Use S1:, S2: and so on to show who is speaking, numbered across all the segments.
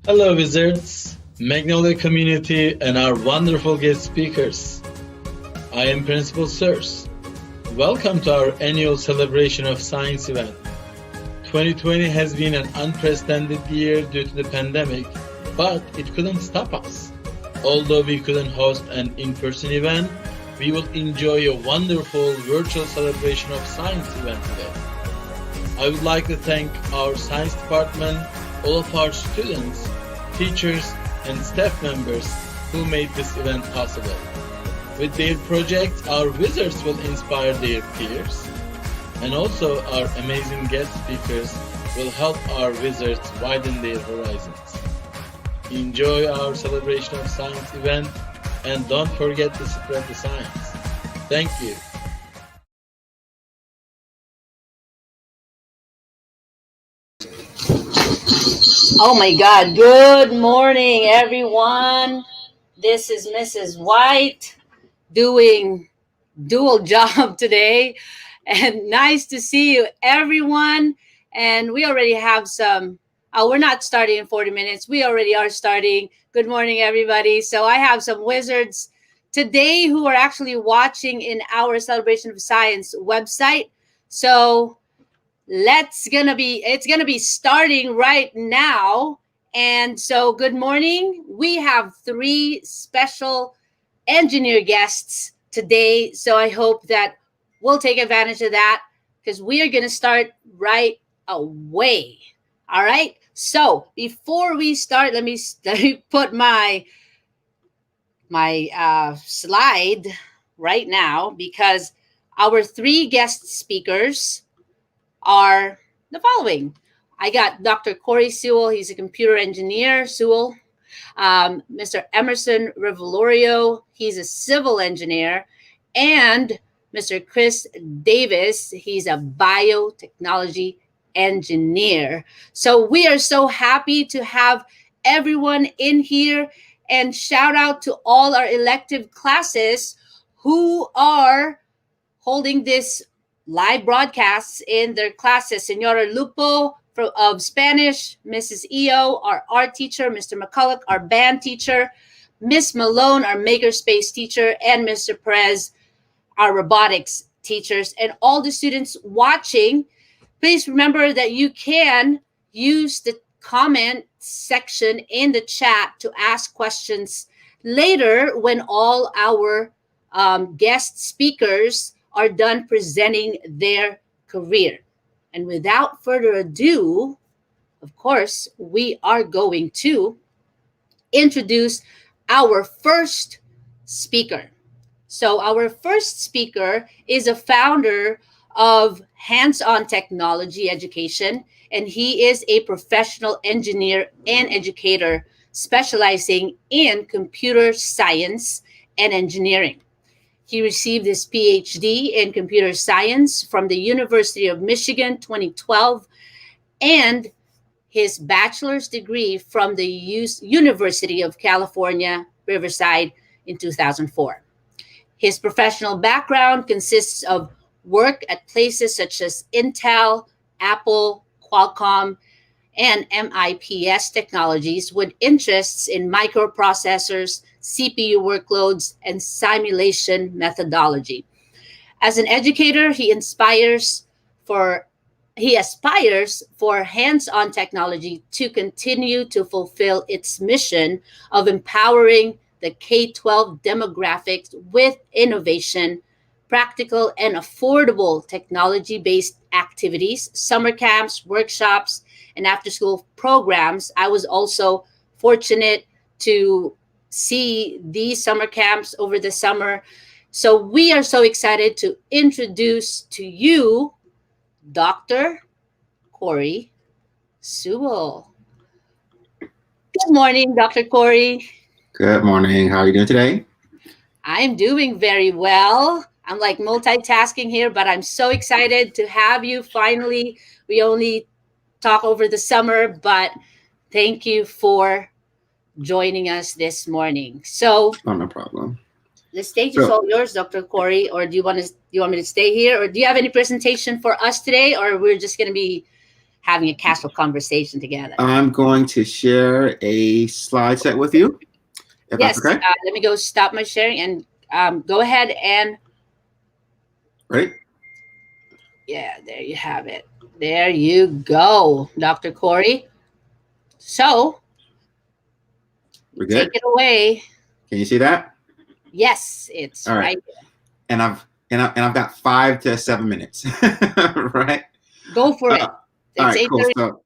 S1: Hello, wizards, Magnolia community, and our wonderful guest speakers. I am Principal Sirs. Welcome to our annual celebration of science event. 2020 has been an unprecedented year due to the pandemic, but it couldn't stop us. Although we couldn't host an in-person event, we will enjoy a wonderful virtual celebration of science event today. I would like to thank our science department, all of our students, teachers, and staff members who made this event possible. With their projects, our wizards will inspire their peers, and also our amazing guest speakers will help our wizards widen their horizons. Enjoy our celebration of science event, and don't forget to spread the science. Thank you.
S2: Oh my God. Good morning, everyone. This is Mrs. White doing dual job today. And nice to see you, everyone. And we already have we're not starting in 40 minutes. We already are starting. Good morning, everybody. So I have some wizards today who are actually watching in our Celebration of Science website. So it's gonna be starting right now. And so good morning. We have 3 special engineer guests today. So I hope that we'll take advantage of that because we are gonna start right away. All right. So before we start, let me put my slide right now because our 3 guest speakers are the following. I got Dr. Corey Sewell. He's a computer engineer, Sewell. Mr. Emerson Revelrio. He's a civil engineer. And Mr. Chris Davis. He's a biotechnology engineer. So we are so happy to have everyone in here. And shout out to all our elective classes who are holding this live broadcasts in their classes. Senora Lupo of Spanish, Mrs. EO, our art teacher, Mr. McCulloch, our band teacher, Miss Malone, our makerspace teacher, and Mr. Perez, our robotics teachers, and all the students watching. Please remember that you can use the comment section in the chat to ask questions later when all our guest speakers are done presenting their career. And without further ado, of course, we are going to introduce our first speaker. So our first speaker is a founder of Hands-On Technology Education, and he is a professional engineer and educator specializing in computer science and engineering. He received his PhD in computer science from the University of Michigan 2012 and his bachelor's degree from the University of California, Riverside in 2004. His professional background consists of work at places such as Intel, Apple, Qualcomm, and MIPS Technologies with interests in microprocessors, CPU workloads, and simulation methodology. As an educator, he aspires for hands-on technology to continue to fulfill its mission of empowering the K-12 demographics with innovation, practical and affordable technology-based activities, summer camps, workshops, and after-school programs. I was also fortunate to see these summer camps over the summer. So we are so excited to introduce to you Dr. Corey Sewell. Good morning, Dr. Corey.
S3: Good morning. How are you doing today?
S2: I'm doing very well. I'm like multitasking here, but I'm so excited to have you finally. We only talk over the summer, but thank you for joining us this morning. So,
S3: no problem.
S2: The stage is all yours, Dr. Corey. Or do you want me to stay here? Or do you have any presentation for us today? Or we're just going to be having a casual conversation together.
S3: I'm going to share a slide set with you, if
S2: Yes,
S3: that's okay.
S2: let me go stop my sharing and go ahead and
S3: Ready?
S2: yeah, there you have it. There you go, Dr. Corey. So
S3: We're
S2: take
S3: good.
S2: it away.
S3: Can you see that?
S2: Yes, it's
S3: All right.
S2: right there.
S3: And I've got 5 to 7 minutes, right?
S2: Go for it.
S3: All
S2: It's
S3: right, cool.
S2: 8:30.
S3: So,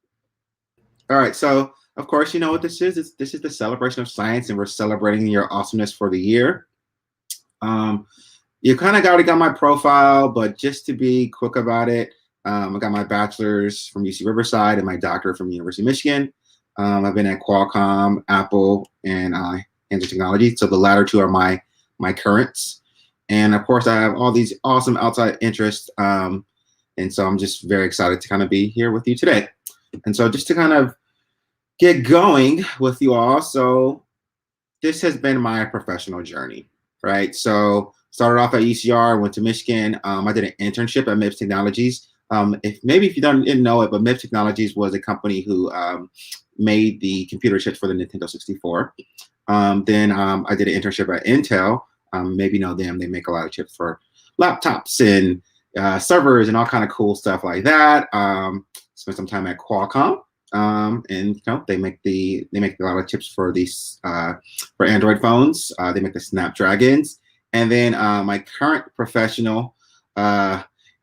S3: all right. So, of course, you know what this is. This is the celebration of science, and we're celebrating your awesomeness for the year. You kind of already got my profile, but just to be quick about it, I got my bachelor's from UC Riverside and my doctorate from University of Michigan. I've been at Qualcomm, Apple, and Hands Technology. So the latter two are my currents. And of course, I have all these awesome outside interests. And so I'm just very excited to kind of be here with you today. And so just to kind of get going with you all. So this has been my professional journey, right? So started off at UCR, went to Michigan. I did an internship at MIPS Technologies. If you didn't know it, but MIPS Technologies was a company who made the computer chips for the Nintendo 64. Then I did an internship at Intel. Maybe you know them. They make a lot of chips for laptops and servers and all kind of cool stuff like that. Spent some time at Qualcomm. And you know they make a lot of chips for these for Android phones. They make the Snapdragons. And then my current professional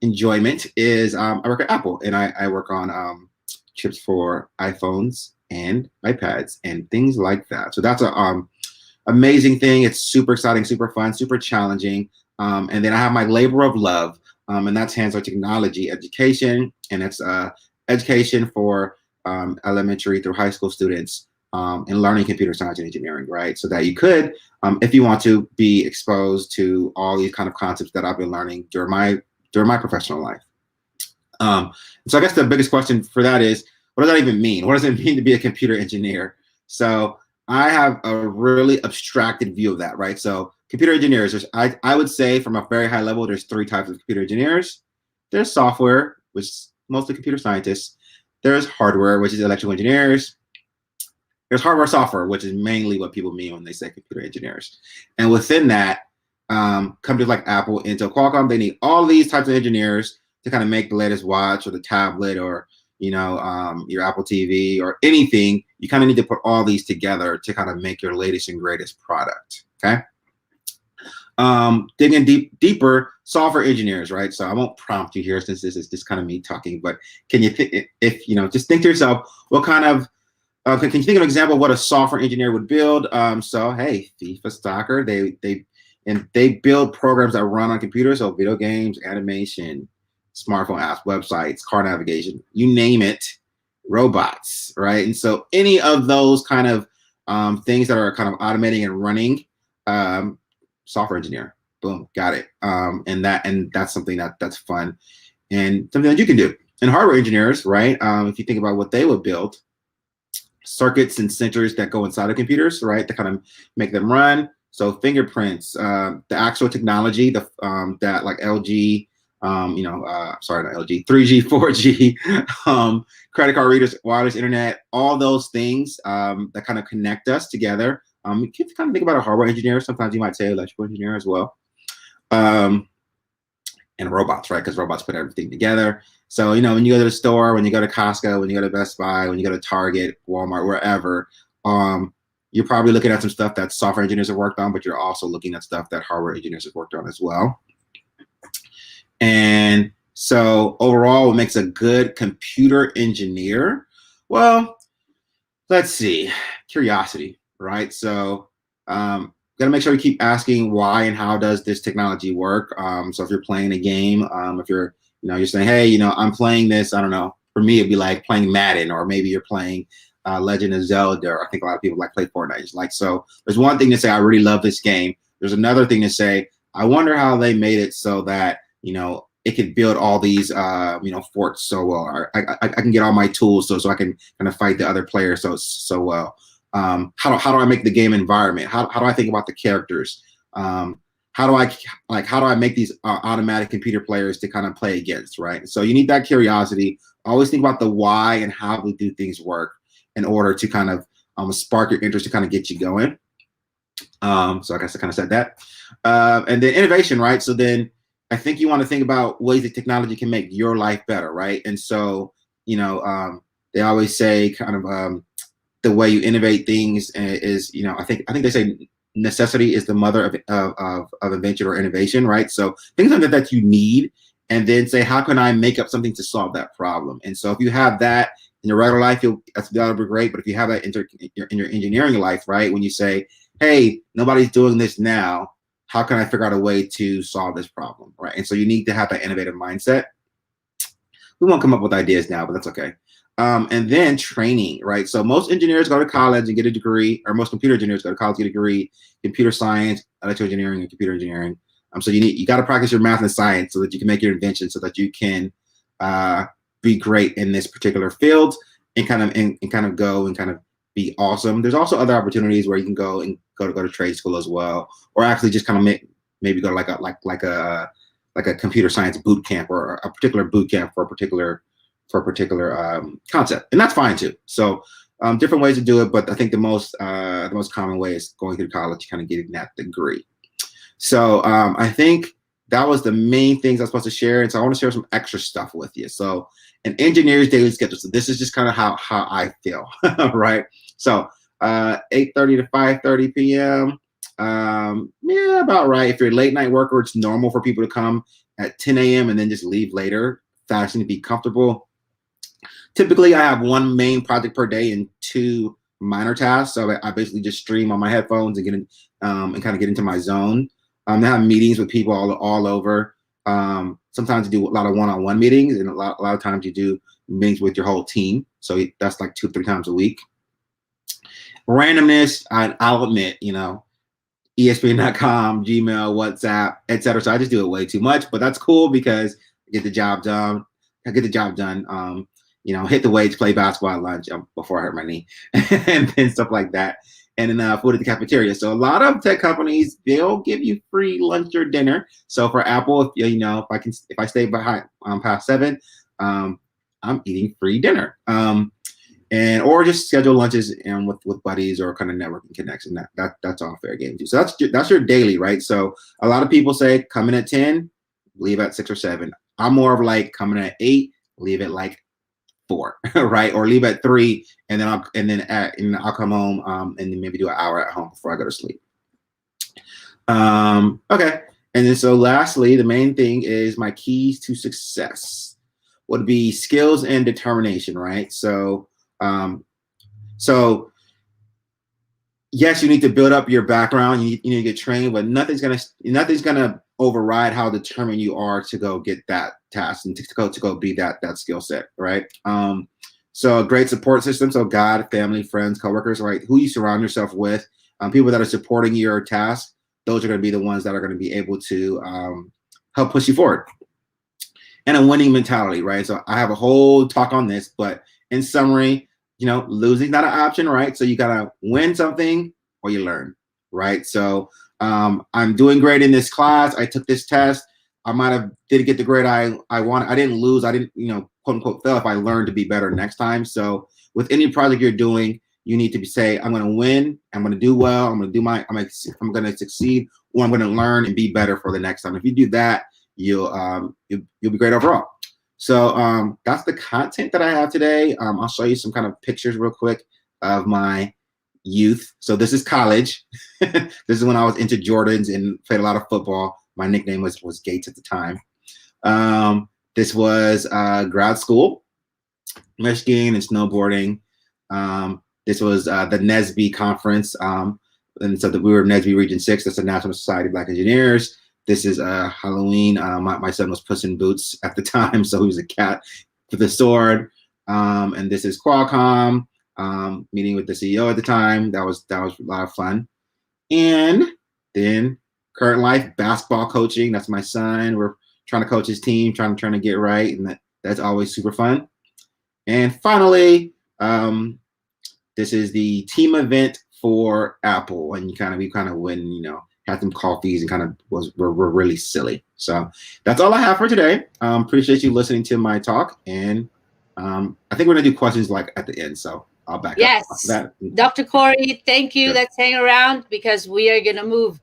S3: enjoyment is I work at Apple, and I work on chips for iPhones and iPads and things like that. So that's a amazing thing. It's super exciting, super fun, super challenging. And then I have my labor of love, and that's hands-on technology education, and it's education for elementary through high school students and learning computer science and engineering, right? So that you could, if you want to, be exposed to all these kind of concepts that I've been learning during my professional life. So I guess the biggest question for that is, what does that even mean? What does it mean to be a computer engineer? So I have a really abstracted view of that, right? So computer engineers, I would say from a very high level, there's 3 types of computer engineers. There's software, which is mostly computer scientists. There's hardware, which is electrical engineers. There's hardware software, which is mainly what people mean when they say computer engineers. And within that, companies like Apple, Intel, Qualcomm, they need all these types of engineers to kind of make the latest watch or the tablet or your Apple TV or anything. You kind of need to put all these together to kind of make your latest and greatest product. Okay. Digging deeper, software engineers, right? So I won't prompt you here since this is just kind of me talking, but can you just think to yourself, what kind of can you think of an example of what a software engineer would build? So hey, FIFA Soccer, they build programs that run on computers, so video games, animation, smartphone apps, websites, car navigation, you name it, robots, right? And so any of those kind of things that are kind of automating and running, software engineer, boom, got it. And that's something that's fun and something that you can do. And hardware engineers, right? If you think about what they would build, circuits and sensors that go inside of computers, right? To kind of make them run. So fingerprints, the actual technology, that like LG, sorry, not LG, 3G, 4G, credit card readers, wireless internet, all those things that kind of connect us together. You can kind of think about a hardware engineer. Sometimes you might say electrical engineer as well. And robots, right? Because robots put everything together. So, when you go to the store, when you go to Costco, when you go to Best Buy, when you go to Target, Walmart, wherever, you're probably looking at some stuff that software engineers have worked on, but you're also looking at stuff that hardware engineers have worked on as well. And so overall, what makes a good computer engineer? Well, let's see, curiosity, right? So gotta make sure you keep asking why and how does this technology work. So if you're playing a game, if you're saying, hey, I'm playing this, I don't know, for me, it'd be like playing Madden, or maybe you're playing Legend of Zelda, or I think a lot of people play Fortnite. So there's one thing to say, I really love this game. There's another thing to say, I wonder how they made it so that, it can build all these, forts so well. I can get all my tools so I can kind of fight the other players so well. How do I make the game environment? How do I think about the characters? How do I make these automatic computer players to kind of play against, right? So you need that curiosity always think about the why and how we do things work in order to kind of spark your interest to kind of get you going. So I guess I kind of said that. And then innovation, right? So then I think you want to think about ways that technology can make your life better, right? And so, they always say kind of the way you innovate things is, I think they say necessity is the mother of invention or innovation, right? So things like that you need, and then say, how can I make up something to solve that problem? And so if you have that in your regular life, that'll be great. But if you have that in your engineering life, right, when you say, hey, nobody's doing this now, how can I figure out a way to solve this problem, right? And so you need to have that innovative mindset. We won't come up with ideas now, but that's okay. And then training, right? So most engineers go to college and get a degree, or most computer engineers go to college and get a degree, computer science, electrical engineering, and computer engineering. So you got to practice your math and science so that you can make your invention, so that you can be great in this particular field and kind of go and kind of be awesome. There's also other opportunities where you can go to trade school as well, or actually just kind of maybe go to like a computer science boot camp, or a particular boot camp for a particular concept, and that's fine too. So different ways to do it, but I think the most common way is going through college, kind of getting that degree. So I think that was the main things I was supposed to share, and so I want to share some extra stuff with you. So an engineer's daily schedule. So this is just kind of how I feel, right? So 8:30 to 5:30 p.m. Yeah, about right. If you're a late night worker, it's normal for people to come at 10 a.m. and then just leave later, fasting to be comfortable. Typically, I have one main project per day and 2 minor tasks. So I basically just stream on my headphones and get in, and kind of get into my zone. I have meetings with people all over. Sometimes you do a lot of one-on-one meetings, and a lot of times you do meetings with your whole team. So that's like 2-3 times a week. Randomness, I'll admit, ESPN.com, Gmail, WhatsApp, etc. So I just do it way too much, but that's cool because I get the job done. Hit the weights, play basketball at lunch before I hurt my knee, and then stuff like that. And then food at the cafeteria. So a lot of tech companies, they'll give you free lunch or dinner. So for Apple, if I stay behind past 7, I'm eating free dinner. Or just schedule lunches with buddies or kind of networking connection. That's all fair game too. So that's your daily, right? So a lot of people say come in at 10, leave at 6 or 7. I'm more of like come in at 8, leave at like 4, right? Or leave at 3, and then I'll come home and then maybe do an hour at home before I go to sleep. Okay. And then so lastly, the main thing is my keys to success would be skills and determination, right? So yes, you need to build up your background. You need to get trained, but nothing's gonna override how determined you are to go get that task and to go be that skill set, right? So a great support system. So God, family, friends, coworkers, right? Who you surround yourself with, people that are supporting your task. Those are going to be the ones that are going to be able to help push you forward. And a winning mentality, right? So I have a whole talk on this, but in summary, losing not an option, right? So you gotta win something or you learn, right? So I'm doing great in this class. I took this test. I might have didn't get the grade I wanted. I didn't lose. I didn't, quote unquote fail if I learned to be better next time. So with any project you're doing, you need to say, I'm going to win. I'm going to do well. I'm going to succeed, or I'm going to learn and be better for the next time. If you do that, you'll be great overall. So that's the content that I have today. I'll show you some kind of pictures real quick of my youth. So this is college. This is when I was into Jordans and played a lot of football. My nickname was Gates at the time. This was grad school, Michigan, and snowboarding. This was the NSBE conference. And so we were NSBE Region 6. That's the National Society of Black Engineers. This is Halloween. My son was Puss in Boots at the time, so he was a cat with a sword. And this is Qualcomm, meeting with the CEO at the time. That was a lot of fun. And then current life, basketball coaching. That's my son. We're trying to coach his team, trying to get right, and that's always super fun. And finally, this is the team event for Apple, and we kind of win, had some coffees and were really silly. So that's all I have for today. Appreciate you listening to my talk, and I think we're gonna do questions like at the end, so I'll back
S2: Yes.
S3: up that.
S2: Dr. Corey, thank you.
S3: Sure.
S2: Let's hang around because we are going to move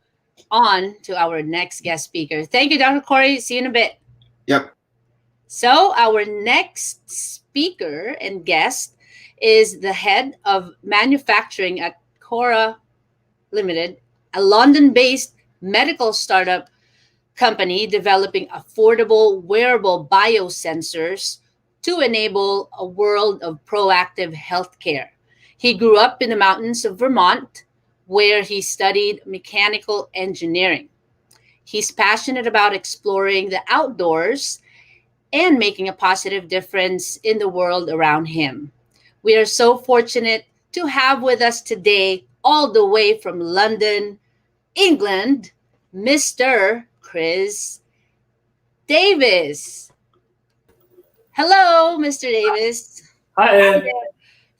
S2: on to our next guest speaker. Thank you, Dr. Corey. See you in a bit.
S3: Yep.
S2: So our next speaker and guest is the head of manufacturing at Cora Limited, a London-based medical startup company developing affordable wearable biosensors to enable a world of proactive healthcare. He grew up in the mountains of Vermont, where he studied mechanical engineering. He's passionate about exploring the outdoors and making a positive difference in the world around him. We are so fortunate to have with us today, all the way from London, England, Mr. Chris Davis. Hello, Mr. Davis.
S4: Hi.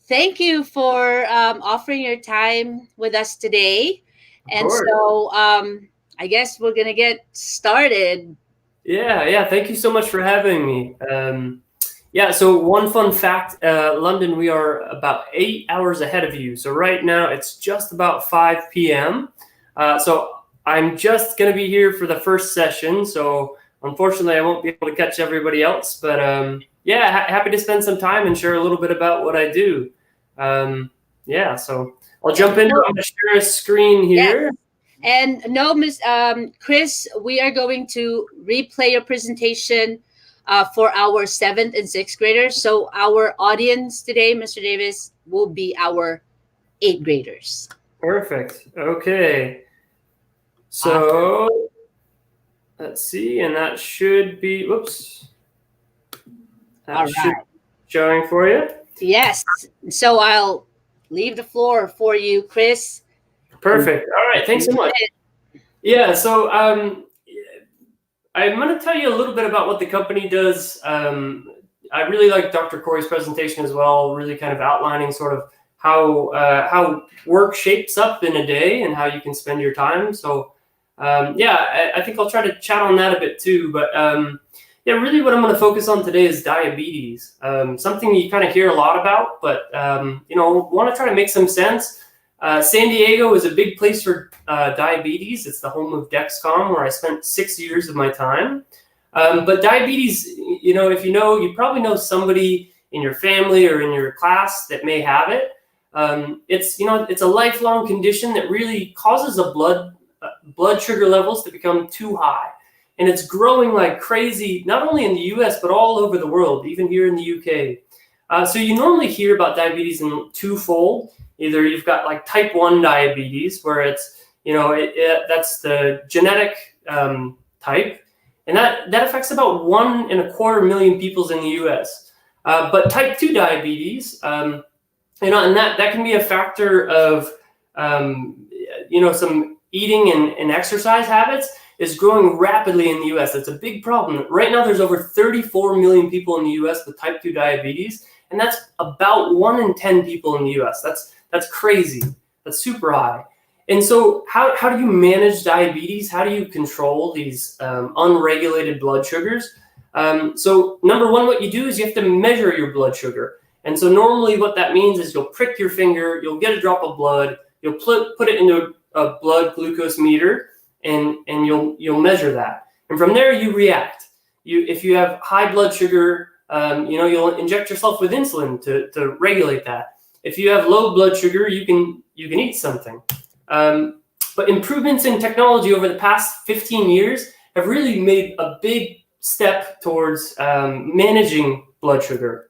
S2: Thank you for offering your time with us today. And so I guess we're going to get started.
S4: Yeah. Thank you so much for having me. So one fun fact, London, we are about 8 hours ahead of you. So right now it's just about 5 p.m. So I'm just going to be here for the first session. So unfortunately, I won't be able to catch everybody else. But happy to spend some time and share a little bit about what I do. So I'll jump into it. I'm going to share a screen here.
S2: Yes. And no, Chris, we are going to replay your presentation for our 7th and 6th graders. So our audience today, Mr. Davis, will be our 8th graders.
S4: Perfect. Okay. So let's see, and that should be, that should be showing for you.
S2: Yes. So I'll leave the floor for you, Chris.
S4: Perfect. All right. Thanks so much. Yeah. So I'm going to tell you a little bit about what the company does. I really like Dr. Corey's presentation as well, really kind of outlining sort of how work shapes up in a day and how you can spend your time. So I think I'll try to chat on that a bit too. But really what I'm going to focus on today is diabetes. Something you kind of hear a lot about, but want to try to make some sense. San Diego is a big place for diabetes. It's the home of Dexcom, where I spent 6 years of my time. But diabetes, if you probably know somebody in your family or in your class that may have it. It's a lifelong condition that really causes a blood sugar levels to become too high. And it's growing like crazy, not only in the US, but all over the world, even here in the UK. So you normally hear about diabetes in twofold. Either you've got like type 1 diabetes, where it's, that's the genetic type. And that affects about 1.25 million people in the US. But type 2 diabetes, and that can be a factor of, some eating and exercise habits is growing rapidly in the US. That's a big problem. Right now, there's over 34 million people in the US with type 2 diabetes, and that's about 1 in 10 people in the US. That's crazy. That's super high. And so how do you manage diabetes? How do you control these unregulated blood sugars? So number one, what you do is you have to measure your blood sugar. And so normally what that means is you'll prick your finger, you'll get a drop of blood, you'll put it into a blood glucose meter, and you'll measure that. And from there you react. If you have high blood sugar, you'll inject yourself with insulin to regulate that. If you have low blood sugar, you can eat something. But improvements in technology over the past 15 years have really made a big step towards managing blood sugar.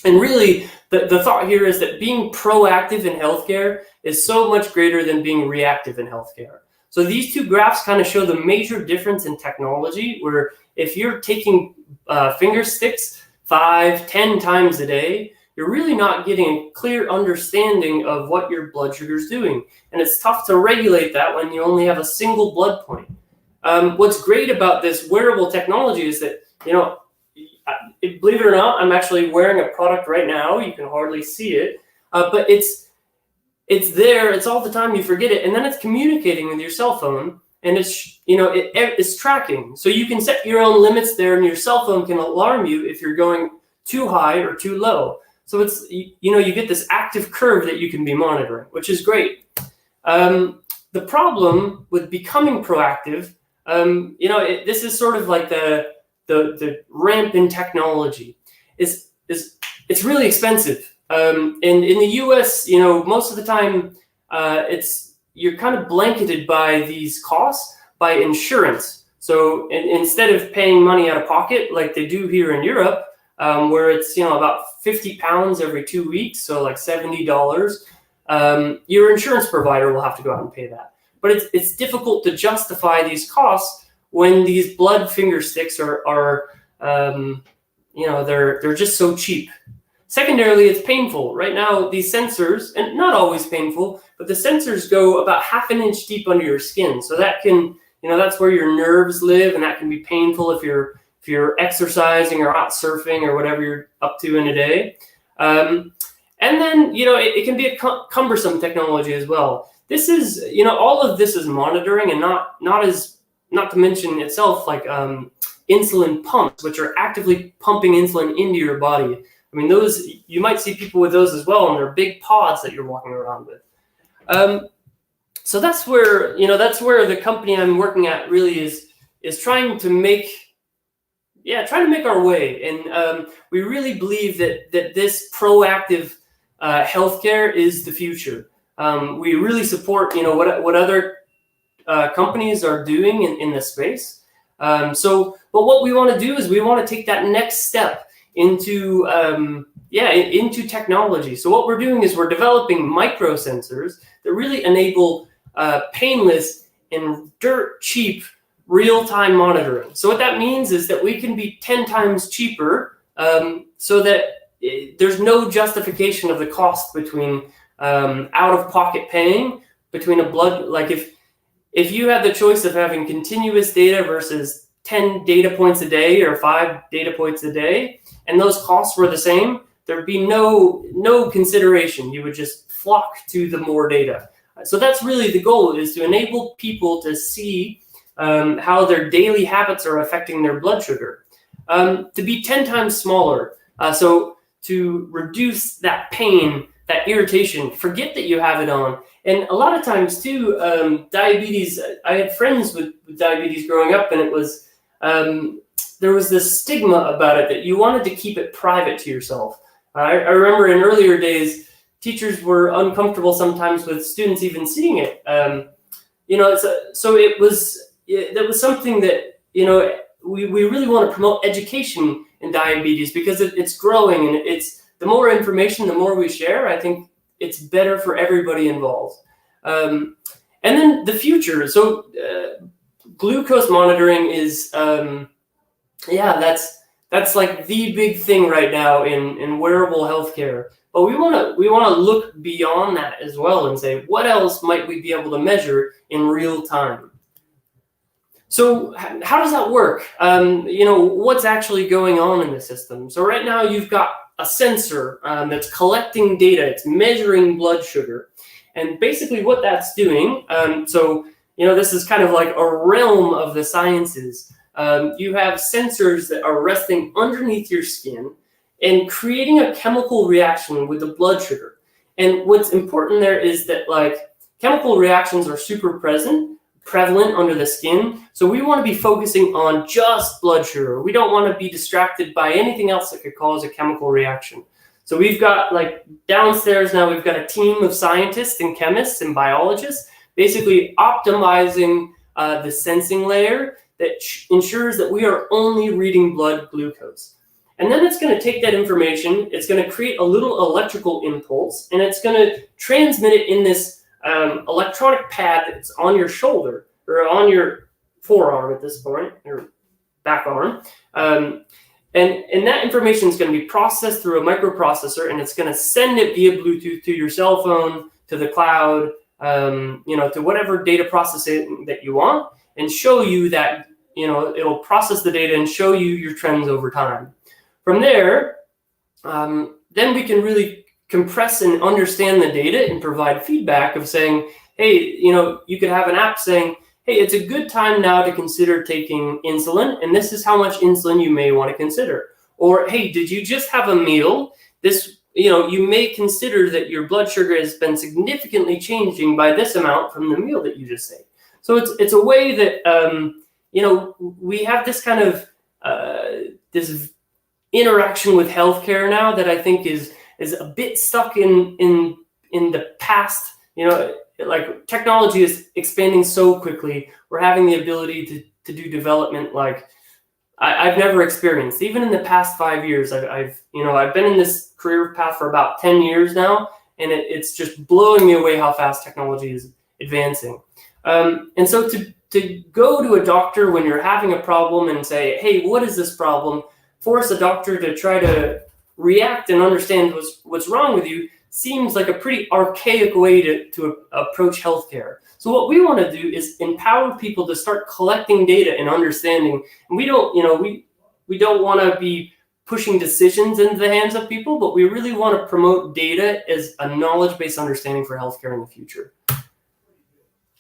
S4: And really, the thought here is that being proactive in healthcare is so much greater than being reactive in healthcare. So these two graphs kind of show the major difference in technology, where if you're taking finger sticks 5-10 times a day, you're really not getting a clear understanding of what your blood sugar is doing. And it's tough to regulate that when you only have a single blood point. What's great about this wearable technology is that, believe it or not, I'm actually wearing a product right now. You can hardly see it, but it's there. It's all the time. You forget it. And then it's communicating with your cell phone, and it's tracking. So you can set your own limits there, and your cell phone can alarm you if you're going too high or too low. So it's, you get this active curve that you can be monitoring, which is great. The problem with becoming proactive, this is sort of like the ramp in technology. It's really expensive. In the US, most of the time, you're kind of blanketed by these costs by insurance. So instead of paying money out of pocket like they do here in Europe, where it's about 50 pounds every 2 weeks, so like $70, your insurance provider will have to go out and pay that. But it's difficult to justify these costs when these blood finger sticks are they're just so cheap. Secondarily, it's painful. Right now, these sensors, and not always painful, but the sensors go about half an inch deep under your skin. So that can, that's where your nerves live, and that can be painful if you're exercising or out surfing or whatever you're up to in a day. And then, it can be a cumbersome technology as well. This is, all of this is monitoring, and not to mention itself like insulin pumps, which are actively pumping insulin into your body. I mean, those, you might see people with those as well, and they're big pods that you're walking around with. So that's where the company I'm working at really is trying to make our way. And we really believe that this proactive healthcare is the future. We really support, what other companies are doing in this space. But what we want to do is we want to take that next step into technology. So what we're doing is we're developing microsensors that really enable painless and dirt cheap real-time monitoring. So what that means is that we can be 10 times cheaper, so that there's no justification of the cost between out-of-pocket paying between a blood, like if you had the choice of having continuous data versus 10 data points a day or 5 data points a day, and those costs were the same, there'd be no consideration. You would just flock to the more data. So that's really the goal, is to enable people to see how their daily habits are affecting their blood sugar, to be 10 times smaller. So to reduce that pain, that irritation, forget that you have it on. And a lot of times too, diabetes, I had friends with diabetes growing up, and it was, there was this stigma about it that you wanted to keep it private to yourself. I remember in earlier days, teachers were uncomfortable sometimes with students even seeing it. That was something that, we really want to promote education in diabetes, because it's growing, and it's, the more information, the more we share, I think it's better for everybody involved. And then the future. So glucose monitoring is, that's like the big thing right now in wearable healthcare. But we want to look beyond that as well and say, what else might we be able to measure in real time? So how does that work? What's actually going on in the system? So right now you've got a sensor that's collecting data. It's measuring blood sugar. And basically what that's doing, this is kind of like a realm of the sciences. You have sensors that are resting underneath your skin and creating a chemical reaction with the blood sugar. And what's important there is that, like, chemical reactions are super prevalent under the skin. So we want to be focusing on just blood sugar. We don't want to be distracted by anything else that could cause a chemical reaction. So we've got, like, downstairs now, we've got a team of scientists and chemists and biologists basically optimizing the sensing layer that ensures that we are only reading blood glucose. And then it's going to take that information, it's going to create a little electrical impulse, and it's going to transmit it in this electronic pad that's on your shoulder, or on your forearm at this point, or back arm. And that information is going to be processed through a microprocessor, and it's going to send it via Bluetooth to your cell phone, to the cloud, to whatever data processing that you want, and show you that, it'll process the data and show you your trends over time. From there, then we can really compress and understand the data and provide feedback of saying, hey, you could have an app saying, hey, it's a good time now to consider taking insulin, and this is how much insulin you may want to consider. Or, hey, did you just have a meal? This, you may consider that your blood sugar has been significantly changing by this amount from the meal that you just ate. So it's a way that, we have this kind of, this interaction with healthcare now that I think is a bit stuck in the past. Like technology is expanding so quickly. We're having the ability to do development like I've never experienced. Even in the past 5 years, I've been in this career path for about 10 years now, and it's just blowing me away how fast technology is advancing. And so to go to a doctor when you're having a problem and say, hey, what is this problem? Force a doctor to try to react and understand what's wrong with you seems like a pretty archaic way to approach healthcare. So what we want to do is empower people to start collecting data and understanding. And we don't want to be pushing decisions into the hands of people, but we really want to promote data as a knowledge-based understanding for healthcare in the future.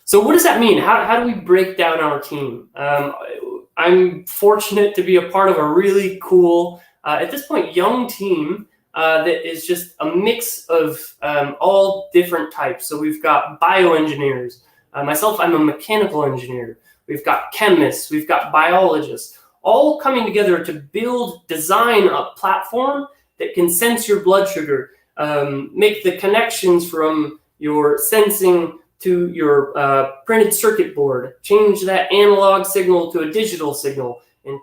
S4: So what does that mean? How do we break down our team? I'm fortunate to be a part of a really cool, at this point, young team that is just a mix of all different types. So we've got bioengineers. Myself, I'm a mechanical engineer. We've got chemists. We've got biologists, all coming together to design a platform that can sense your blood sugar, make the connections from your sensing to your printed circuit board, change that analog signal to a digital signal, and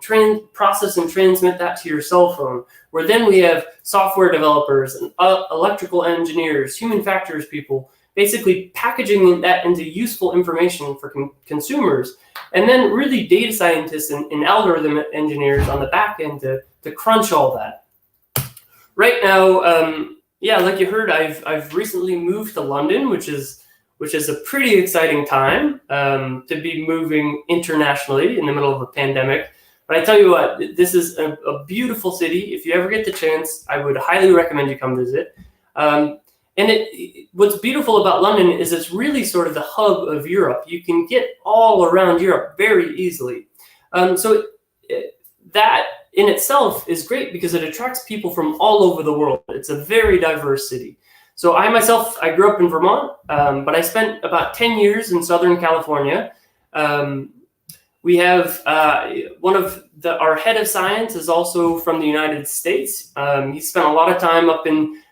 S4: process and transmit that to your cell phone, where then we have software developers and electrical engineers, human factors people, basically packaging that into useful information for consumers, and then really data scientists and algorithm engineers on the back end to crunch all that. Right now, like you heard, I've recently moved to London, which is a pretty exciting time to be moving internationally in the middle of a pandemic. But I tell you what, this is a beautiful city. If you ever get the chance, I would highly recommend you come visit. And what's beautiful about London is it's really sort of the hub of Europe. You can get all around Europe very easily. So that in itself is great because it attracts people from all over the world. It's a very diverse city. So I grew up in Vermont, but I spent about 10 years in Southern California. We have our head of science is also from the United States. He spent a lot of time up in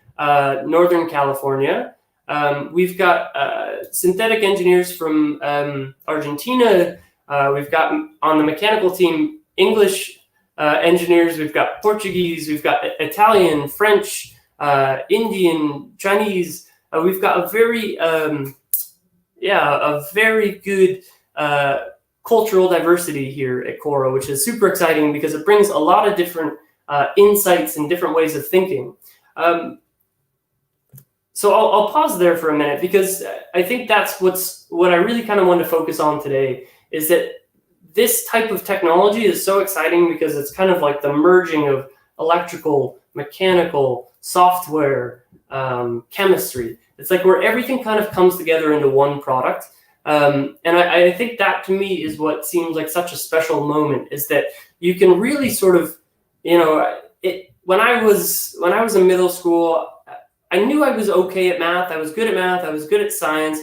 S4: Northern California. We've got synthetic engineers from Argentina. We've got on the mechanical team English engineers. We've got Portuguese. We've got Italian, French, Indian, Chinese. We've got a very good cultural diversity here at Cora, which is super exciting because it brings a lot of different insights and different ways of thinking. So I'll pause there for a minute because I think that's what I really kind of want to focus on today is that this type of technology is so exciting because it's kind of like the merging of electrical, mechanical, software, chemistry. It's like where everything kind of comes together into one product. And I think that to me is what seems like such a special moment is that you can really sort of, when I was in middle school, I knew I was okay at math. I was good at math. I was good at science,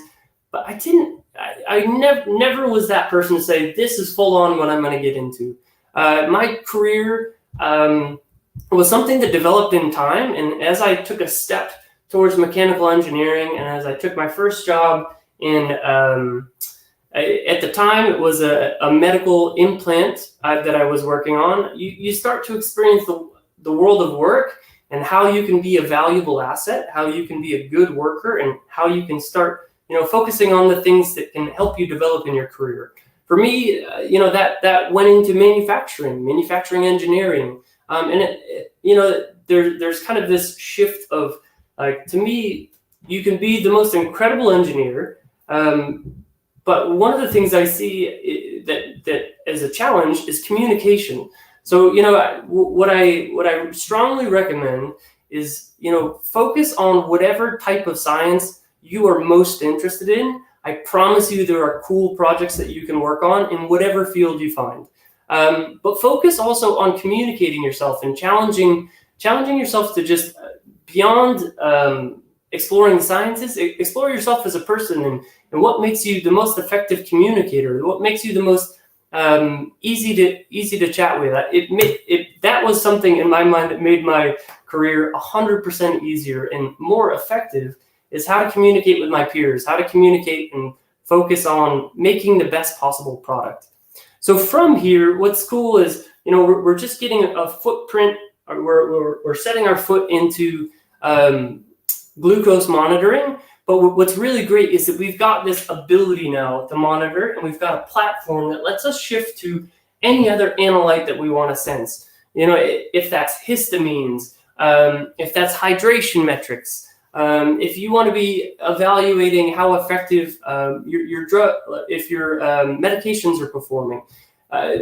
S4: but I never was that person to say, this is full on what I'm going to get into. My career was something that developed in time. And as I took a step towards mechanical engineering, and as I took my first job in, at the time, it was a medical implant that I was working on, you start to experience the world of work and how you can be a valuable asset, how you can be a good worker, and how you can start, focusing on the things that can help you develop in your career. For me, that went into manufacturing engineering. And there's kind of this shift of, to me, you can be the most incredible engineer, but one of the things I see that as a challenge is communication. So, what I strongly recommend is, focus on whatever type of science you are most interested in. I promise you there are cool projects that you can work on in whatever field you find. But focus also on communicating yourself and challenging yourself to just beyond exploring the sciences, explore yourself as a person and what makes you the most effective communicator, what makes you the most easy to chat with. That was something in my mind that made my career 100% easier and more effective, is how to communicate with my peers, how to communicate and focus on making the best possible product. So from here, what's cool is, we're just getting a footprint, or we're setting our foot into glucose monitoring. But what's really great is that we've got this ability now to monitor, and we've got a platform that lets us shift to any other analyte that we want to sense. If that's histamines, if that's hydration metrics, if you want to be evaluating how effective your drug, if your medications are performing,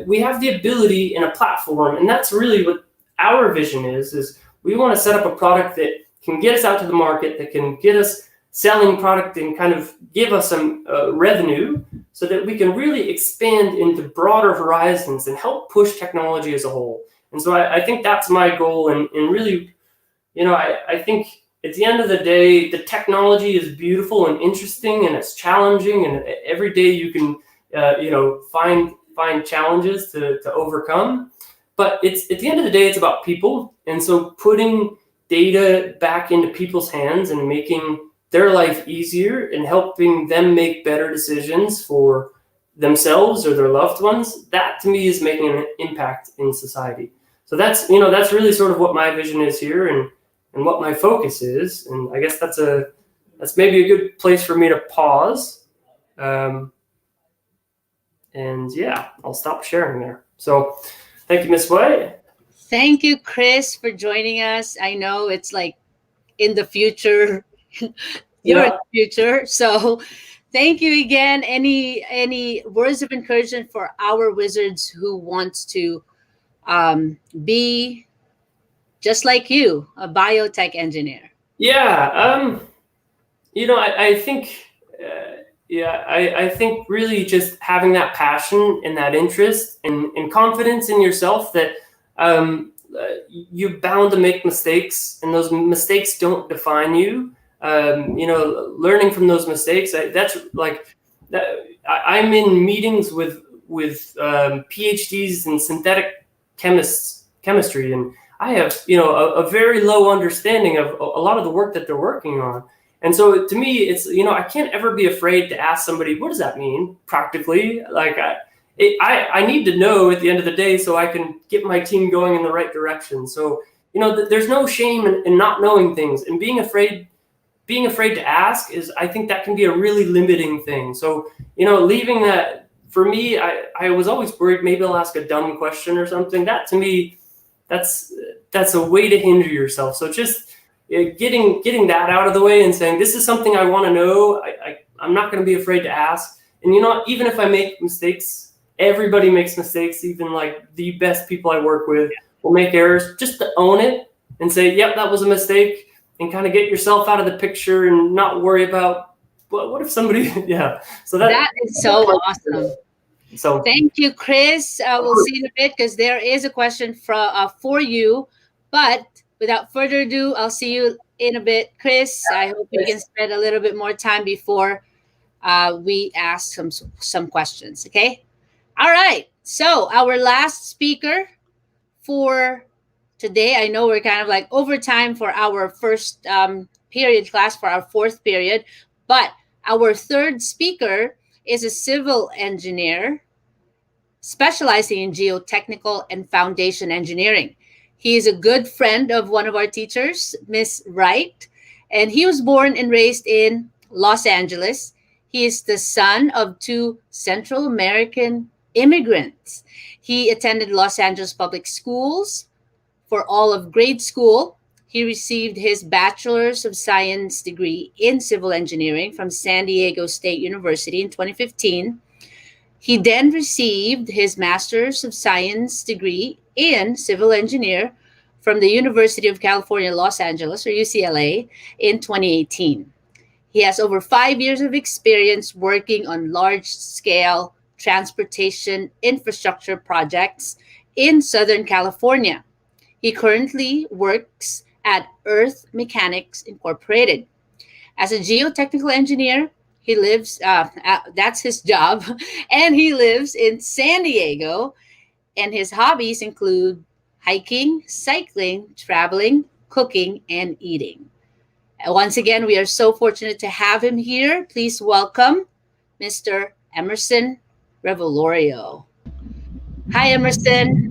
S4: we have the ability in a platform, and that's really what our vision is we want to set up a product that can get us out to the market, that can get us selling product and kind of give us some revenue, so that we can really expand into broader horizons and help push technology as a whole. And so I think that's my goal. And really, I think at the end of the day, the technology is beautiful and interesting, and it's challenging. And every day you can, find challenges to overcome. But it's at the end of the day, it's about people. And so putting data back into people's hands and making their life easier and helping them make better decisions for themselves or their loved ones, that to me is making an impact in society. So that's really sort of what my vision is here and what my focus is. And I guess that's maybe a good place for me to pause. And yeah, I'll stop sharing there. So thank you, Ms. White.
S2: Thank you, Chris, for joining us. I know it's like in the future. You're in the future. So thank you again. Any words of encouragement for our wizards who wants to be just like you, a biotech engineer?
S4: Yeah. I think, I think really just having that passion and that interest and confidence in yourself that you're bound to make mistakes, and those mistakes don't define you. Learning from those mistakes, that's like that. I'm in meetings with PhDs in synthetic chemistry, and I have a very low understanding of a lot of the work that they're working on. And so to me, it's I can't ever be afraid to ask somebody, what does that mean practically? Like I need to know at the end of the day so I can get my team going in the right direction. So there's no shame in not knowing things, and being afraid to ask is, I think that can be a really limiting thing. So, leaving that, for me, I was always worried maybe I'll ask a dumb question or something. That to me, that's a way to hinder yourself. So just getting that out of the way and saying, this is something I want to know. I'm not going to be afraid to ask. And even if I make mistakes, everybody makes mistakes. Even like the best people I work with will make errors. Just to own it and say, yep, that was a mistake. And kind of get yourself out of the picture and not worry about what if somebody, yeah. So
S2: that is so awesome.
S4: So
S2: thank you, Chris. We'll see in a bit because there is a question for you. But without further ado, I'll see you in a bit, Chris. I hope we can spend a little bit more time before we ask some questions. Okay. All right. So our last speaker for today, I know we're kind of like over time for our first period class, for our fourth period, but our third speaker is a civil engineer specializing in geotechnical and foundation engineering. He is a good friend of one of our teachers, Miss Wright, and he was born and raised in Los Angeles. He is the son of two Central American immigrants. He attended Los Angeles public schools for all of grade school. He received his Bachelor's of Science degree in civil engineering from San Diego State University in 2015. He then received his Master's of Science degree in civil engineer from the University of California, Los Angeles, or UCLA, in 2018. He has over 5 years of experience working on large-scale transportation infrastructure projects in Southern California. He currently works at Earth Mechanics Incorporated. As a geotechnical engineer, he lives, that's his job, and he lives in San Diego. And his hobbies include hiking, cycling, traveling, cooking, and eating. Once again, we are so fortunate to have him here. Please welcome Mr. Emerson Revelrio. Hi, Emerson.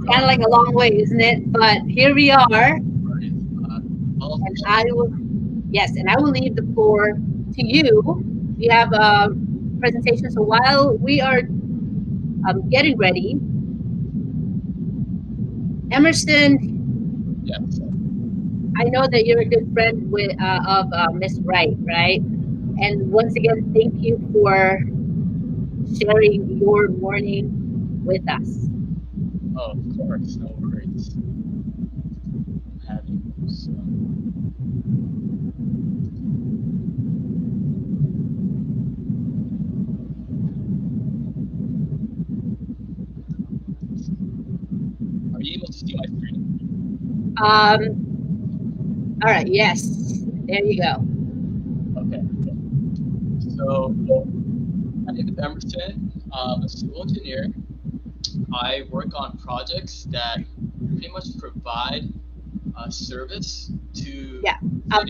S2: Kind of like a long way, isn't it? But here we are. And I will leave the floor to you. We have a presentation. So while we are getting ready, Emerson,
S1: Yes.
S2: I know that you're a good friend of Miss Wright, right? And once again, thank you for sharing your morning with us.
S1: Oh, of course, no worries. I'm happy. So. Are you able to see my screen?
S2: All right. Yes. There you go.
S1: Okay. So, my name is Emerson. I'm a civil engineer. I work on projects that pretty much provide service to.
S2: Yeah.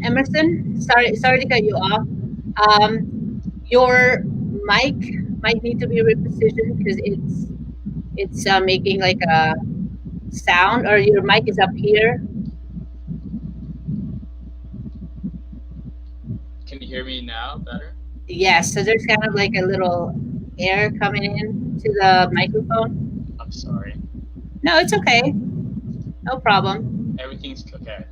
S2: Emerson, sorry to cut you off. Your mic might need to be repositioned because it's making like a sound, or your mic is up here.
S1: Can you hear me now better?
S2: Yes. So there's kind of like a little air coming in to the microphone.
S1: I'm sorry.
S2: No, it's okay. No problem.
S1: Everything's okay.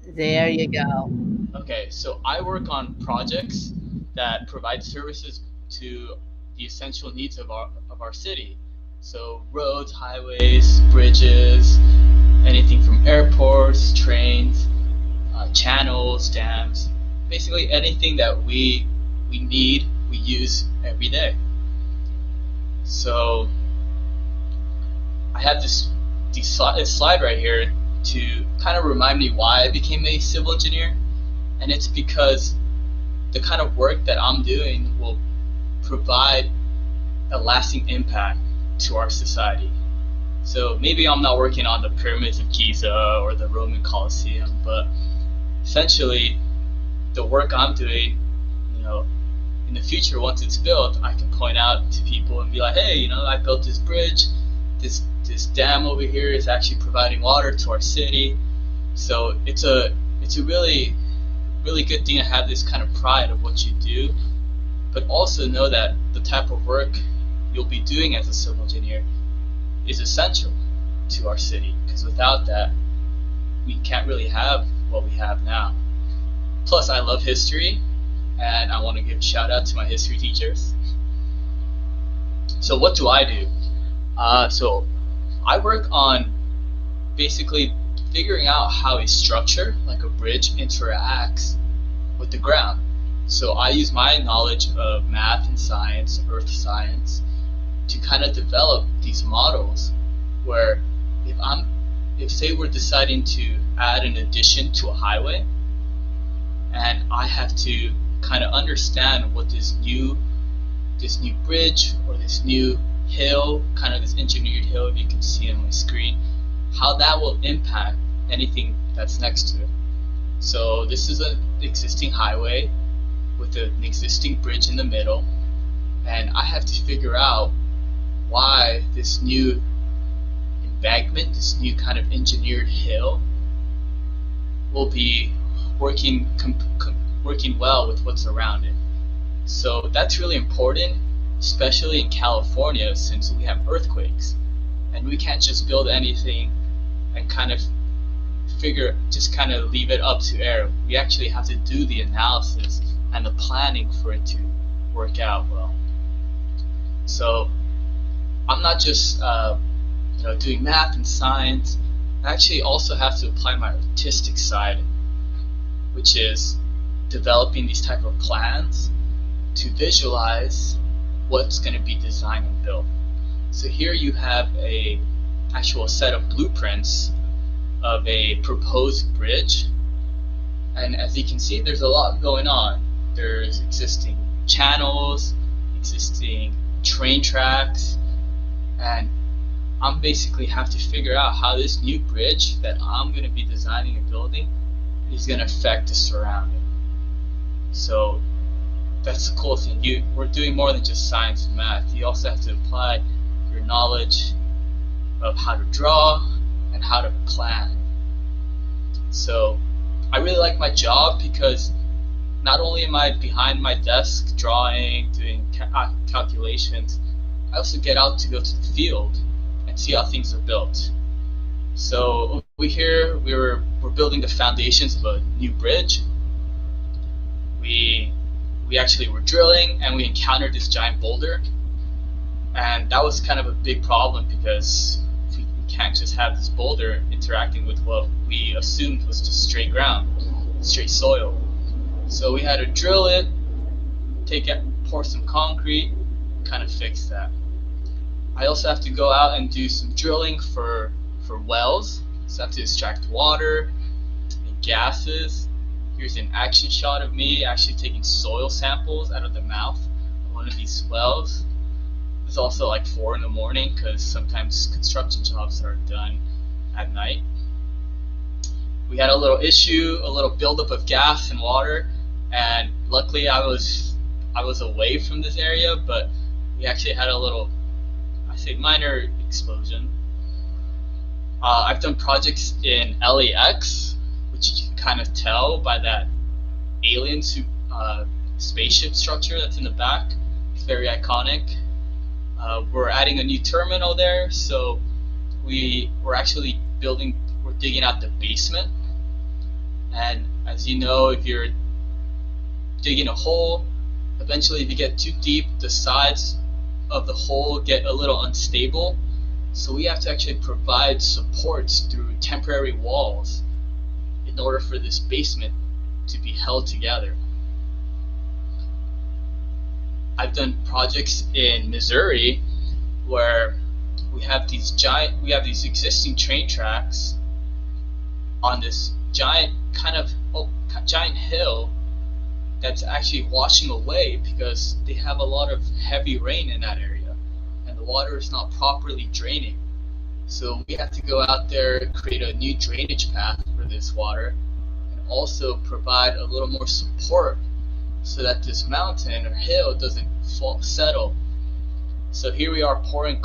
S2: There you go.
S1: Okay, so I work on projects that provide services to the essential needs of our city. So roads, highways, bridges, anything from airports, trains, channels, dams, basically anything that we need, we use every day. So I have this slide right here to kind of remind me why I became a civil engineer, and it's because the kind of work that I'm doing will provide a lasting impact to our society. So maybe I'm not working on the pyramids of Giza or the Roman Colosseum, but essentially the work I'm doing, in the future, once it's built, I can point out to people and be like, hey, I built this bridge, this dam over here is actually providing water to our city. So it's a really, really good thing to have this kind of pride of what you do, but also know that the type of work you'll be doing as a civil engineer is essential to our city, because without that, we can't really have what we have now. Plus, I love history, and I want to give a shout out to my history teachers. So what do I do? So I work on basically figuring out how a structure like a bridge interacts with the ground. So I use my knowledge of math and science, earth science, to kind of develop these models where if say we're deciding to add an addition to a highway, and I have to kind of understand what this new bridge or this new hill, kind of this engineered hill, if you can see on my screen, how that will impact anything that's next to it. So this is an existing highway with an existing bridge in the middle, and I have to figure out why this new embankment, this new kind of engineered hill, will be working well with what's around it. So that's really important, especially in California, since we have earthquakes, and we can't just build anything and kind of leave it up to air. We actually have to do the analysis and the planning for it to work out well. So I'm not just doing math and science. I actually also have to apply my artistic side, which is developing these type of plans
S5: to visualize what's going to be designed and built. So here you have a actual set of blueprints of a proposed bridge, and as you can see, there's a lot going on. There's existing channels, existing train tracks, and I'm basically have to figure out how this new bridge that I'm going to be designing and building is going to affect the surrounding. So that's the cool thing. We're doing more than just science and math. You also have to apply your knowledge of how to draw and how to plan. So I really like my job because not only am I behind my desk drawing, doing calculations, I also get out to go to the field and see how things are built. So over here we're building the foundations of a new bridge. We actually were drilling and we encountered this giant boulder, and that was kind of a big problem because we can't just have this boulder interacting with what we assumed was just straight ground, straight soil. So we had to drill it, pour some concrete, kind of fix that. I also have to go out and do some drilling for wells, so I have to extract water and gases. Here's an action shot of me actually taking soil samples out of the mouth of one of these wells. It's also like 4 in the morning because sometimes construction jobs are done at night. We had a little issue, a little buildup of gas and water, and luckily I was away from this area, but we actually had a little, I say minor explosion. I've done projects in LAX, which you can kind of tell by that alien spaceship structure that's in the back. It's very iconic. We're adding a new terminal there, so we're actually digging out the basement. And as you know, if you're digging a hole, eventually if you get too deep, the sides of the hole get a little unstable. So we have to actually provide supports through temporary walls in order for this basement to be held together. I've done projects in Missouri where we have these existing train tracks on this giant hill that's actually washing away because they have a lot of heavy rain in that area and the water is not properly draining. So we have to go out there, create a new drainage path for this water, and also provide a little more support so that this mountain or hill doesn't settle. So here we are pouring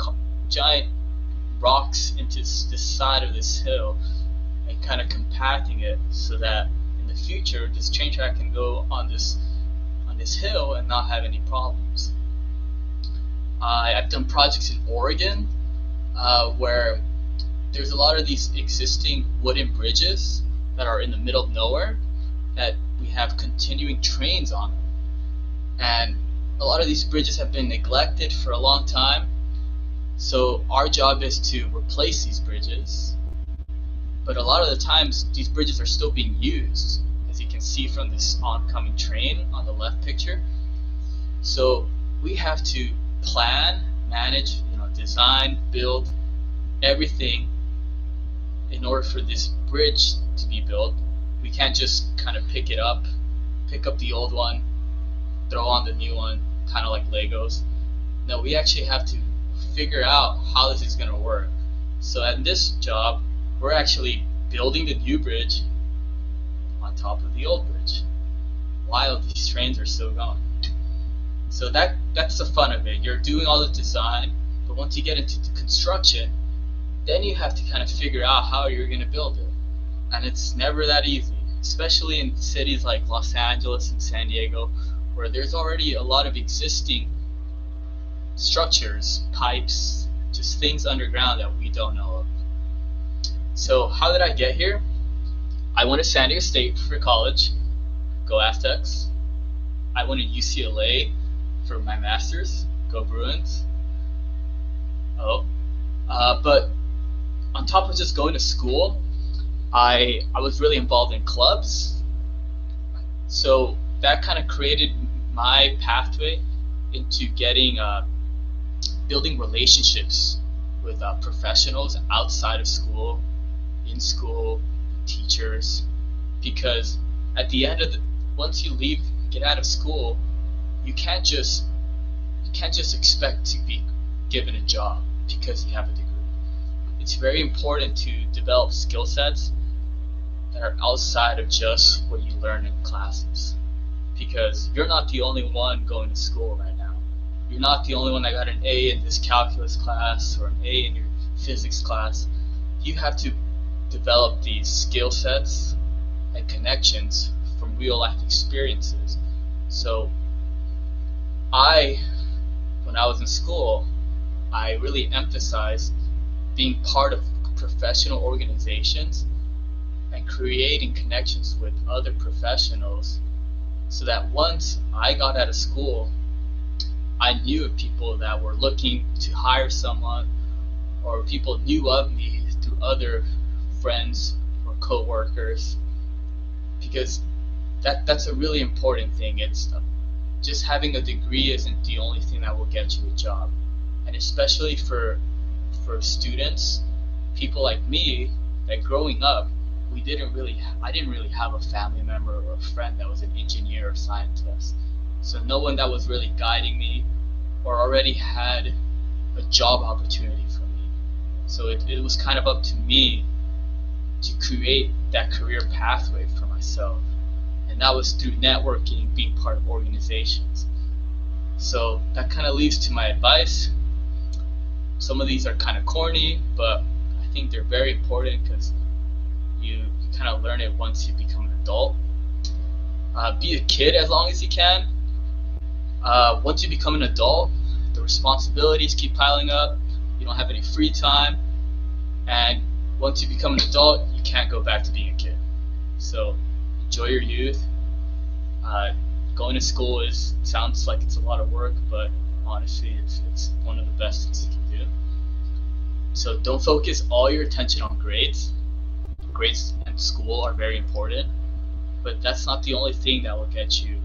S5: giant rocks into this side of this hill and kind of compacting it so that in the future this train track can go on this hill and not have any problems. I've done projects in Oregon where there's a lot of these existing wooden bridges that are in the middle of nowhere that we have continuing trains on them. And a lot of these bridges have been neglected for a long time. So our job is to replace these bridges. But a lot of the times these bridges are still being used, as you can see from this oncoming train on the left picture. So we have to plan, manage, design, build everything in order for this bridge to be built. We can't just kind of pick up the old one, throw on the new one, kind of like Legos. No, we actually have to figure out how this is going to work. So at this job, we're actually building the new bridge on top of the old bridge while these trains are still going. So that's the fun of it. You're doing all the design, but once you get into the construction, then you have to kind of figure out how you're going to build it. And it's never that easy, especially in cities like Los Angeles and San Diego, where there's already a lot of existing structures, pipes, just things underground that we don't know of. So how did I get here? I went to San Diego State for college, go Aztecs. I went to UCLA for my master's, go Bruins. But on top of just going to school, I was really involved in clubs. So that kind of created my pathway into getting building relationships with professionals outside of school, in school, teachers, because at the end of once you get out of school, you can't just expect to be given a job because you have a degree. It's very important to develop skill sets that are outside of just what you learn in classes, because you're not the only one going to school right now. You're not the only one that got an A in this calculus class or an A in your physics class. You have to develop these skill sets and connections from real life experiences. So when I was in school, I really emphasized being part of professional organizations and creating connections with other professionals, so that once I got out of school, I knew of people that were looking to hire someone, or people knew of me through other friends or co-workers, because that's a really important thing. It's just having a degree isn't the only thing that will get you a job, and especially for students, people like me, that growing up, I didn't really have a family member or a friend that was an engineer or scientist. So no one that was really guiding me or already had a job opportunity for me. So it was kind of up to me to create that career pathway for myself. And that was through networking, being part of organizations. So that kind of leads to my advice. Some of these are kind of corny, but I think they're very important because you kind of learn it once you become an adult. Be a kid as long as you can. Once you become an adult, the responsibilities keep piling up. You don't have any free time. And once you become an adult, you can't go back to being a kid. So enjoy your youth. Going to school sounds like it's a lot of work, but honestly, it's one of the best things you can do. So don't focus all your attention on grades. Grades and school are very important, but that's not the only thing that will get you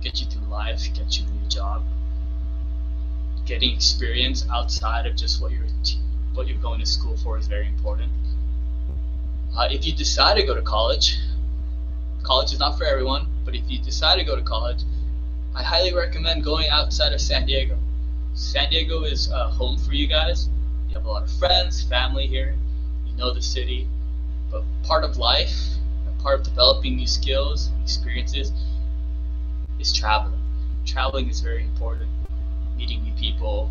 S5: through life, get you a new job. Getting experience outside of just what you're going to school for is very important. If you decide to go to college is not for everyone, but if you decide to go to college, I highly recommend going outside of San Diego. San Diego is home for you guys. You have a lot of friends, family here. You know the city. But part of life, and part of developing new skills and experiences, is traveling. Traveling is very important. Meeting new people,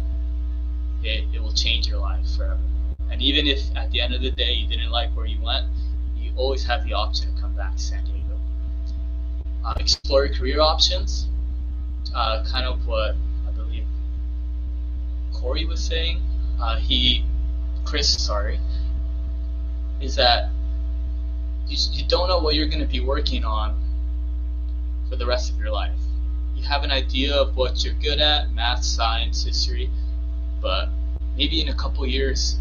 S5: it will change your life forever. And even if at the end of the day you didn't like where you went, you always have the option to come back to San Diego. Explore your career options. Kind of what I believe Corey was saying. Chris, is that you don't know what you're going to be working on for the rest of your life. You have an idea of what you're good at, math, science, history, but maybe in a couple years,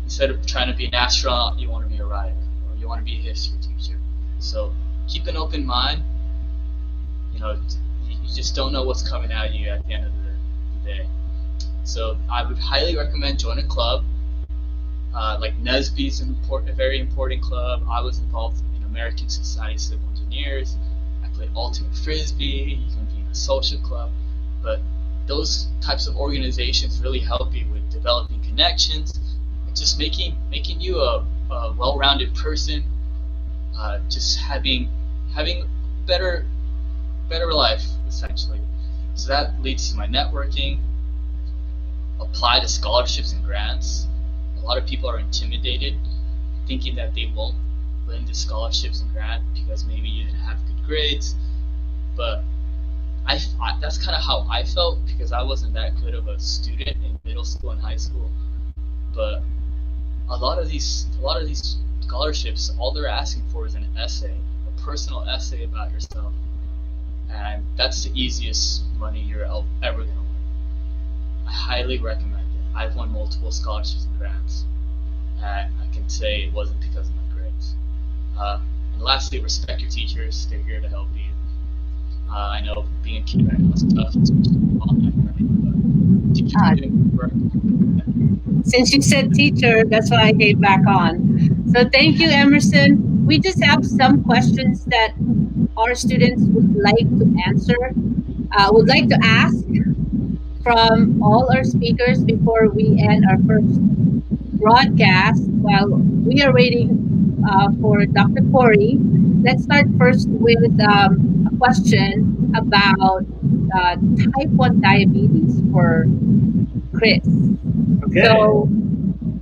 S5: instead of trying to be an astronaut, you want to be a writer, or you want to be a history teacher. So keep an open mind. You just don't know what's coming at you at the end of the day. So I would highly recommend joining a club. Like NESB is a very important club. I was involved in American Society of Civil Engineers. I played ultimate frisbee. You can be in a social club, but those types of organizations really help you with developing connections and just making you a well-rounded person. Just having better life, essentially. So that leads to my networking. Apply to scholarships and grants. A lot of people are intimidated, thinking that they won't win the scholarships and grant because maybe you didn't have good grades. But that's kind of how I felt, because I wasn't that good of a student in middle school and high school. But a lot of these scholarships, all they're asking for is an essay, a personal essay about yourself, and that's the easiest money you're ever gonna win. I highly recommend it. I've won multiple scholarships and grants, and I can say it wasn't because of my grades. And lastly, respect your teachers. They're here to help you. I know being a kid right now is tough, especially online learning, but teachers are doing good work.
S2: Since you said teacher, that's why I came back on. So thank you, Emerson. We just have some questions that our students would like to answer, would like to ask from all our speakers before we end our first broadcast. While we are waiting for Dr. Corey, let's start first with a question about type 1 diabetes for Chris.
S4: Okay.
S2: So,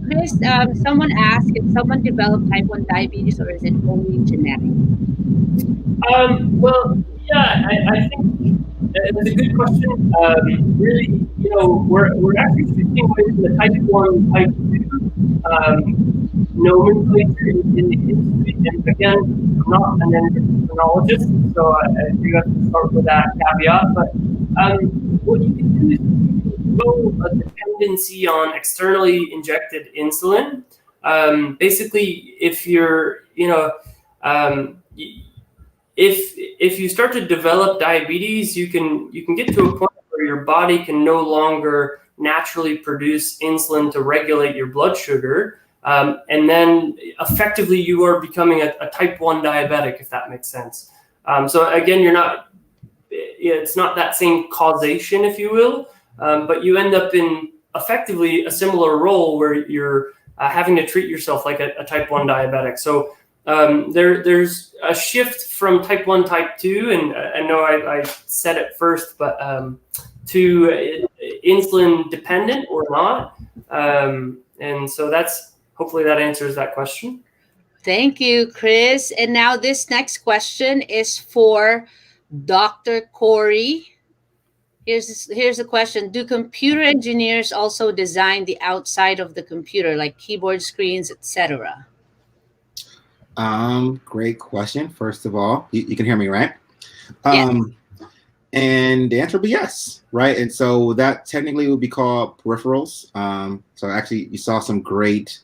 S2: Chris, someone asked, can someone develop type 1 diabetes or is it only genetic?
S4: Well, yeah, I think that's a good question. Really, we're actually shifting away from the type 1, type 2 nomenclature in the industry. And again, I'm not an endocrinologist, so I do have to start with that caveat. But what you can do is grow a dependency on externally injected insulin. Basically, if you're, if you start to develop diabetes, you can get to a point where your body can no longer naturally produce insulin to regulate your blood sugar, and then effectively you are becoming a type 1 diabetic, if that makes sense. So again, it's not that same causation, if you will, but you end up in effectively a similar role where you're having to treat yourself like a type 1 diabetic. So there's a shift from type 1, type 2, and I know I said it first, but to insulin dependent or not. And so hopefully that answers that question.
S2: Thank you, Chris. And now this next question is for Dr. Corey. Here's a question. Do computer engineers also design the outside of the computer, like keyboard screens, etc.?
S3: Great question. First of all, you can hear me, right?
S2: Yes.
S3: And the answer would be yes, right? And so that technically would be called peripherals. So actually, you saw some great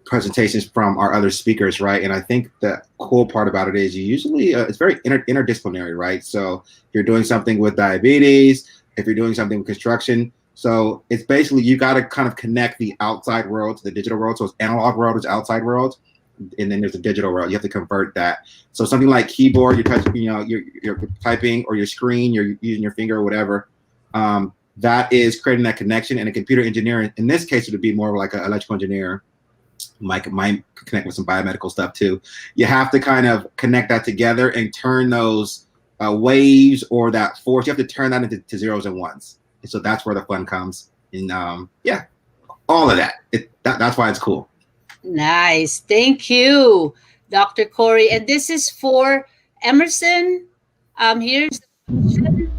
S3: presentations from our other speakers, right? And I think the cool part about it is you usually, it's very interdisciplinary, right? So if you're doing something with diabetes, if you're doing something with construction, so it's basically, you got to kind of connect the outside world to the digital world. So it's analog world is outside world, and then there's a digital world. You have to convert that. So something like keyboard, you're touching, you're typing, or your screen, you're using your finger or whatever. That is creating that connection. And a computer engineer, in this case, it would be more like an electrical engineer. Might connect with some biomedical stuff too. You have to kind of connect that together and turn those waves or that force. You have to turn that into zeros and ones. And so that's where the fun comes. And yeah, all of that. That's why it's cool.
S2: Nice. Thank you, Dr. Corey. And this is for Emerson. Here's the question.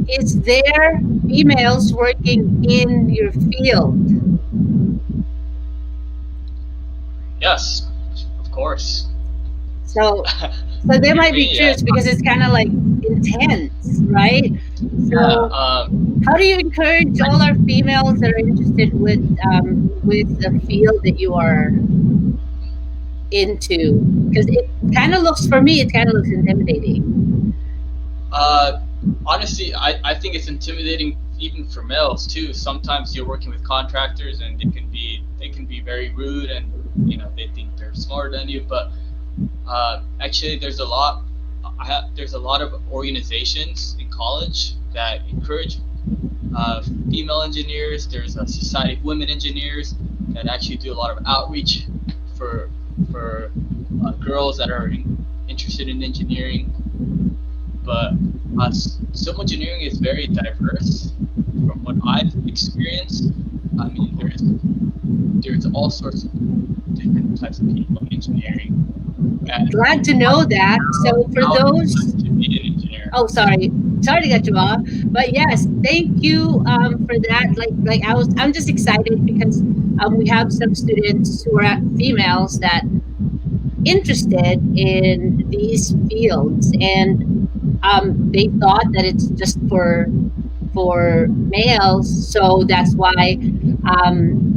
S2: Is there females working in your field?
S5: Yes, of course.
S2: So they might be curious because it's kind of like intense, right? So how do you encourage all our females that are interested with the field that you are into? Because it kind of looks, for me, it kind of looks intimidating.
S5: Honestly, I think it's intimidating even for males too. Sometimes you're working with contractors and they can be very rude, and they think they're smarter than you. But actually, there's a lot of organizations in college that encourage female engineers. There's a Society of Women Engineers that actually do a lot of outreach for girls that are interested in engineering. But civil engineering is very diverse from what I've experienced. I mean, there's all sorts of different types of people in engineering.
S2: Glad to know that. So for those,
S5: to be an engineer.
S2: Oh, sorry to get you off, but yes, thank you for that. I'm just excited because we have some students who are females that interested in these fields, and they thought that it's just for males. So that's why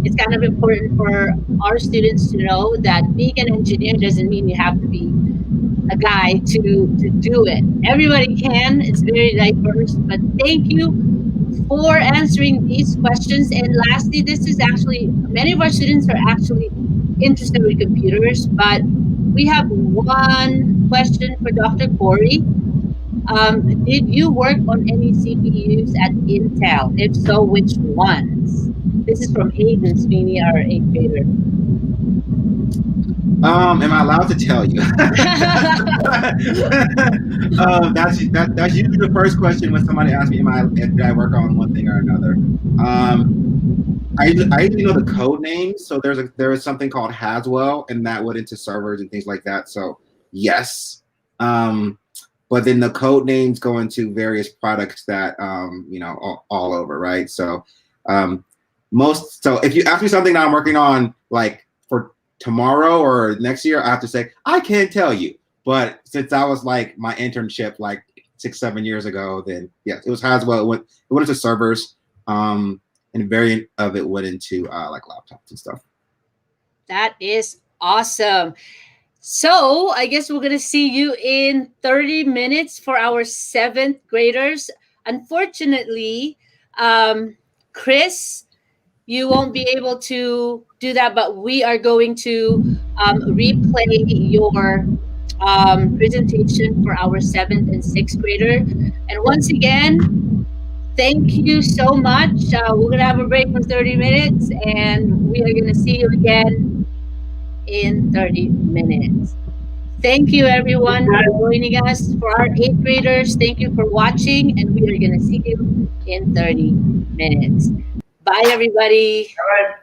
S2: it's kind of important for our students to know that being an engineer doesn't mean you have to be a guy to do it. Everybody can. It's very diverse. But thank you for answering these questions. And lastly, this is actually, many of our students are actually interested in computers, but we have one question for Dr. Corey. Did you work on any CPUs at Intel? If so, which ones? This is from Aiden Sweeney, our 8th grader.
S3: Am I allowed to tell you? That's usually the first question when somebody asks me, did I work on one thing or another? I usually know the code names. So there is something called Haswell, and that went into servers and things like that. So yes. But then the code names go into various products that all over, right? So so if you ask me something that I'm working on like for tomorrow or next year, I have to say I can't tell you. But since that was like my internship like 6-7 years ago, then yes, it was Haswell. It went into servers, and a variant of it went into like laptops and stuff.
S2: That is awesome. So I guess we're going to see you in 30 minutes for our 7th graders. Unfortunately, Chris, you won't be able to do that, but we are going to replay your presentation for our 7th and 6th grader. And once again, thank you so much. We're going to have a break for 30 minutes, and we are going to see you again in 30 minutes. Thank you, everyone, for joining us. For our 8th graders, thank you for watching, and we are going to see you in 30 minutes. Bye, everybody.
S4: All right.